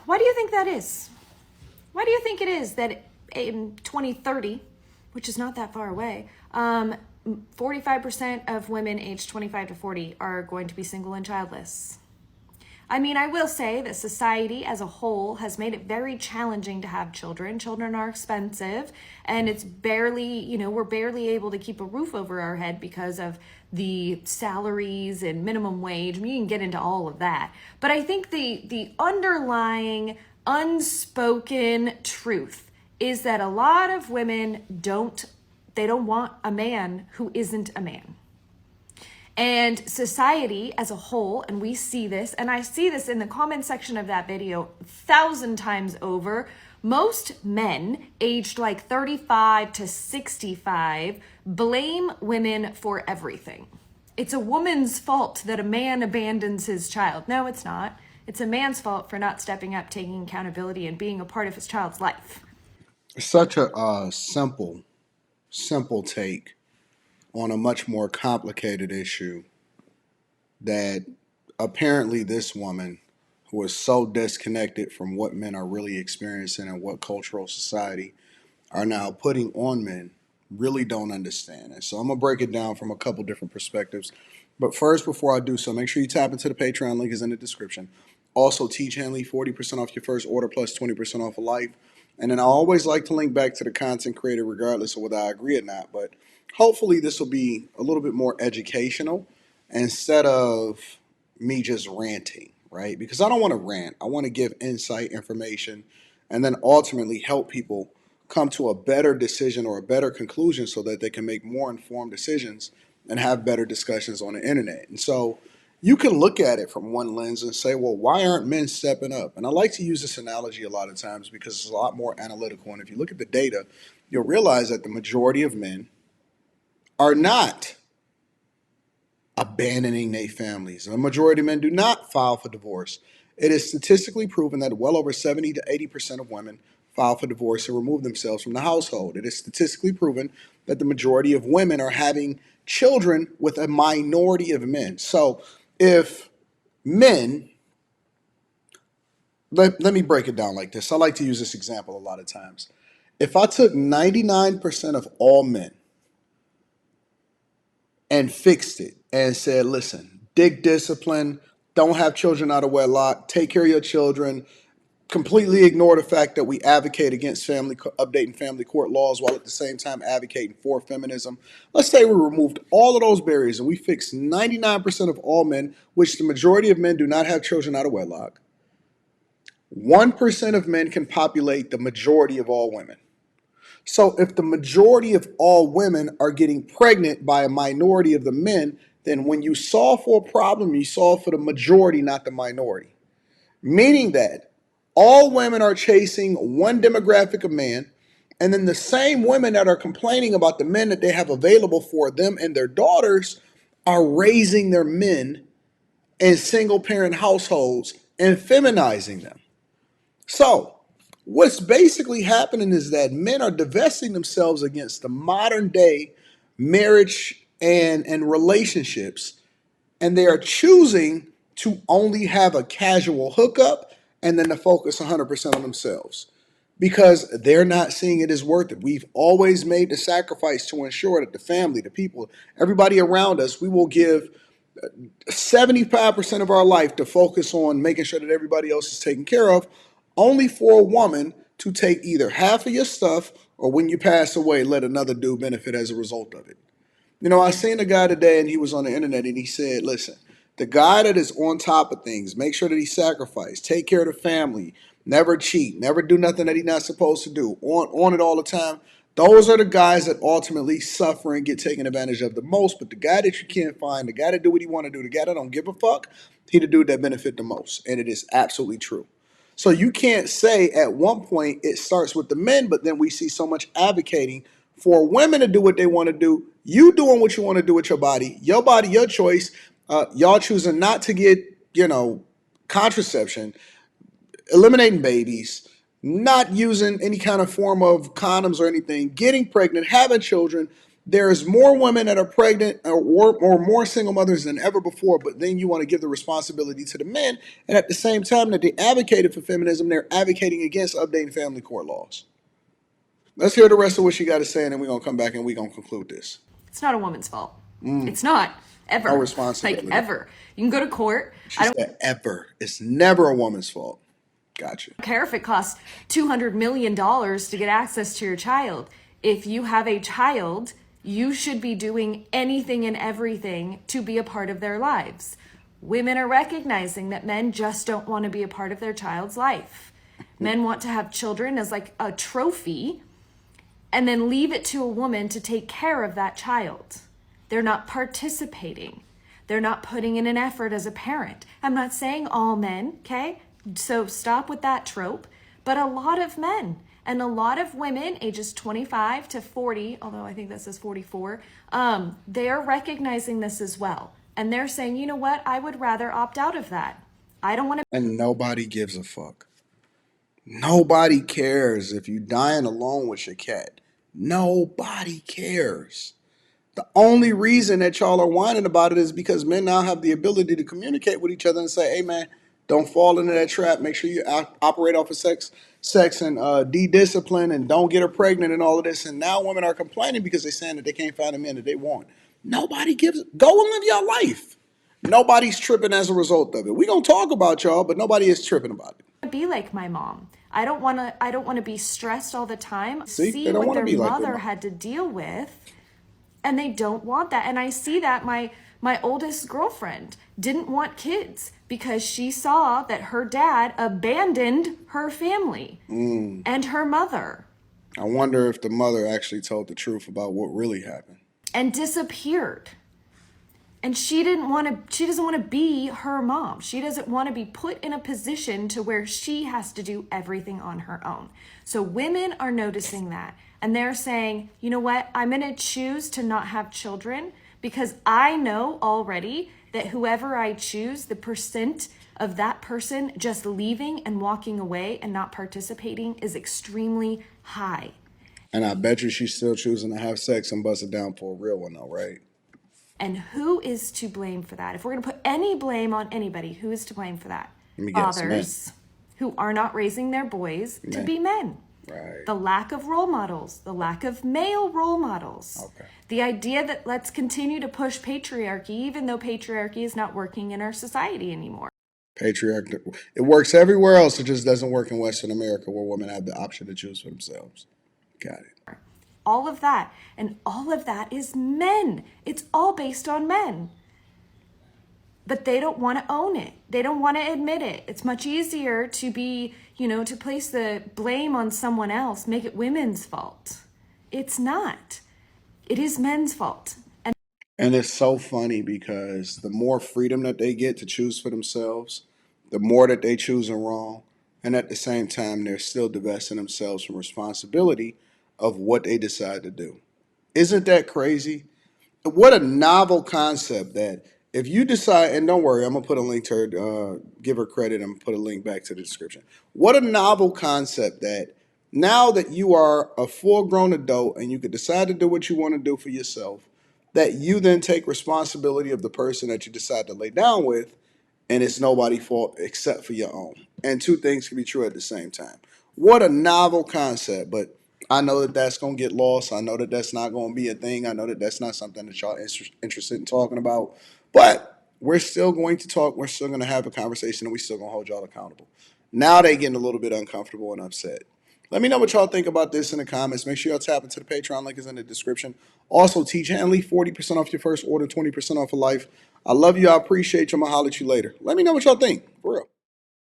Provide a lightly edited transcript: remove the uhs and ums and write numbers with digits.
Why do you think that is? Why do you think it is that in 2030, which is not that far away, 45% of women aged 25 to 40 are going to be single and childless? I mean, I will say that society as a whole has made it very challenging to have children. Children are expensive, and it's barely, we're barely able to keep a roof over our head because of the salaries and minimum wage. I mean, you can get into all of that. But I think the underlying unspoken truth is that a lot of women don't want a man who isn't a man. And society as a whole, and we see this, and I see this in the comment section of that video 1,000 times over, most men aged like 35 to 65 blame women for everything. It's a woman's fault that a man abandons his child. No, it's not. It's a man's fault for not stepping up, taking accountability, and being a part of his child's life. It's such a simple take on a much more complicated issue that apparently this woman, who is so disconnected from what men are really experiencing and what cultural society are now putting on men, really don't understand it. So I'm going to break it down from a couple different perspectives. But first, before I do so, make sure you tap into the Patreon link is in the description. Also, teach Hanley 40% off your first order plus 20% off of life. And then I always like to link back to the content creator regardless of whether I agree or not. But hopefully this will be a little bit more educational instead of me just ranting, right? Because I don't want to rant. I want to give insight, information, and then ultimately help people come to a better decision or a better conclusion so that they can make more informed decisions and have better discussions on the internet. And so you can look at it from one lens and say, well, why aren't men stepping up? And I like to use this analogy a lot of times because it's a lot more analytical. And if you look at the data, you'll realize that the majority of men are not abandoning their families. And the majority of men do not file for divorce. It is statistically proven that well over 70 to 80% of women file for divorce and remove themselves from the household. It is statistically proven that the majority of women are having children with a minority of men. So if men, let me break it down like this. I like to use this example a lot of times. If I took 99% of all men and fixed it and said, listen, dig discipline, don't have children out of wedlock, take care of your children, completely ignore the fact that we advocate against updating family court laws while at the same time advocating for feminism. Let's say we removed all of those barriers and we fixed 99% of all men, which the majority of men do not have children out of wedlock. 1% of men can populate the majority of all women. So if the majority of all women are getting pregnant by a minority of the men, then when you solve for a problem, you solve for the majority, not the minority. Meaning that all women are chasing one demographic of man, and then the same women that are complaining about the men that they have available for them and their daughters are raising their men in single parent households and feminizing them. So what's basically happening is that men are divesting themselves against the modern day marriage and relationships, and they are choosing to only have a casual hookup and then to focus 100% on themselves because they're not seeing it as worth it. We've always made the sacrifice to ensure that the family, the people, everybody around us, we will give 75% of our life to focus on making sure that everybody else is taken care of, only for a woman to take either half of your stuff or when you pass away, let another dude benefit as a result of it. I seen a guy today and he was on the internet and he said, listen, the guy that is on top of things, make sure that he sacrifice, take care of the family, never cheat, never do nothing that he's not supposed to do, on it all the time. Those are the guys that ultimately suffer and get taken advantage of the most. But the guy that you can't find, the guy that do what he want to do, the guy that don't give a fuck, he the dude that benefit the most. And it is absolutely true. So you can't say at one point it starts with the men, but then we see so much advocating for women to do what they want to do. You doing what you want to do with your body, your choice. Y'all choosing not to get, contraception, eliminating babies, not using any kind of form of condoms or anything, getting pregnant, having children, There's more women that are pregnant or more single mothers than ever before, but then you want to give the responsibility to the men, and at the same time that they advocated for feminism, they're advocating against updating family court laws. Let's hear the rest of what she got to say, and then we're going to come back and we're going to conclude this. It's not a woman's fault. It's not. Ever. No responsibility. Like, ever. You can go to court. She said ever. It's never a woman's fault. Gotcha. I don't care if it costs $200 million to get access to your child. If you have a child, you should be doing anything and everything to be a part of their lives. Women are recognizing that men just don't want to be a part of their child's life. Men want to have children as like a trophy and then leave it to a woman to take care of that child. They're not participating. They're not putting in an effort as a parent. I'm not saying all men, okay? So stop with that trope. But a lot of men and a lot of women ages 25 to 40, although I think this is 44, they are recognizing this as well. And they're saying, you know what? I would rather opt out of that. I don't want to. And nobody gives a fuck. Nobody cares if you dying alone with your cat. Nobody cares. The only reason that y'all are whining about it is because men now have the ability to communicate with each other and say, hey man, don't fall into that trap. Make sure you operate off of sex and de-discipline and don't get her pregnant and all of this. And now women are complaining because they're saying that they can't find a man that they want. Nobody gives, go and live your life. Nobody's tripping as a result of it. We're going to talk about y'all, but nobody is tripping about it. Be like my mom. I don't want to be stressed all the time. See, See they don't what wanna their be like their mother mom. had to deal with, and they don't want that. And I see that my oldest girlfriend didn't want kids because she saw that her dad abandoned her family and her mother I wonder if the mother actually told the truth about what really happened. and disappeared. And she doesn't want to be her mom. She doesn't want to be put in a position to where she has to do everything on her own. So women are noticing that. And they're saying, you know what? I'm going to choose to not have children because I know already that whoever I choose, the percent of that person just leaving and walking away and not participating is extremely high. And I bet you she's still choosing to have sex and bust it down for a real one though, right? And who is to blame for that? If we're going to put any blame on anybody, who is to blame for that? Let me guess, Fathers who are not raising their boys to be men. Right. The lack of role models, the lack of male role models. Okay. The idea that let's continue to push patriarchy, even though patriarchy is not working in our society anymore. Patriarchy, it works everywhere else. It just doesn't work in Western America where women have the option to choose for themselves. Got it. All of that. And all of that is men. It's all based on men. But they don't want to own it. They don't want to admit it. It's much easier to be, to place the blame on someone else, make it women's fault. It's not. It is men's fault. And it's so funny because the more freedom that they get to choose for themselves, the more that they choose wrong. And at the same time, they're still divesting themselves from responsibility of what they decide to do. Isn't that crazy? What a novel concept that if you decide, and don't worry, I'm going to put a link to her, give her credit, and put a link back to the description. What a novel concept that now that you are a full grown adult and you could decide to do what you want to do for yourself, that you then take responsibility of the person that you decide to lay down with, and it's nobody's fault except for your own. And two things can be true at the same time. What a novel concept, but I know that that's going to get lost. I know that that's not going to be a thing. I know that that's not something that y'all interested in talking about. But we're still going to talk. We're still going to have a conversation, and we're still going to hold y'all accountable. Now they getting a little bit uncomfortable and upset. Let me know what y'all think about this in the comments. Make sure y'all tap into the Patreon. Link is in the description. Also, Teach Hanley, 40% off your first order, 20% off for life. I love you. I appreciate you. I'm going to holler at you later. Let me know what y'all think. For real.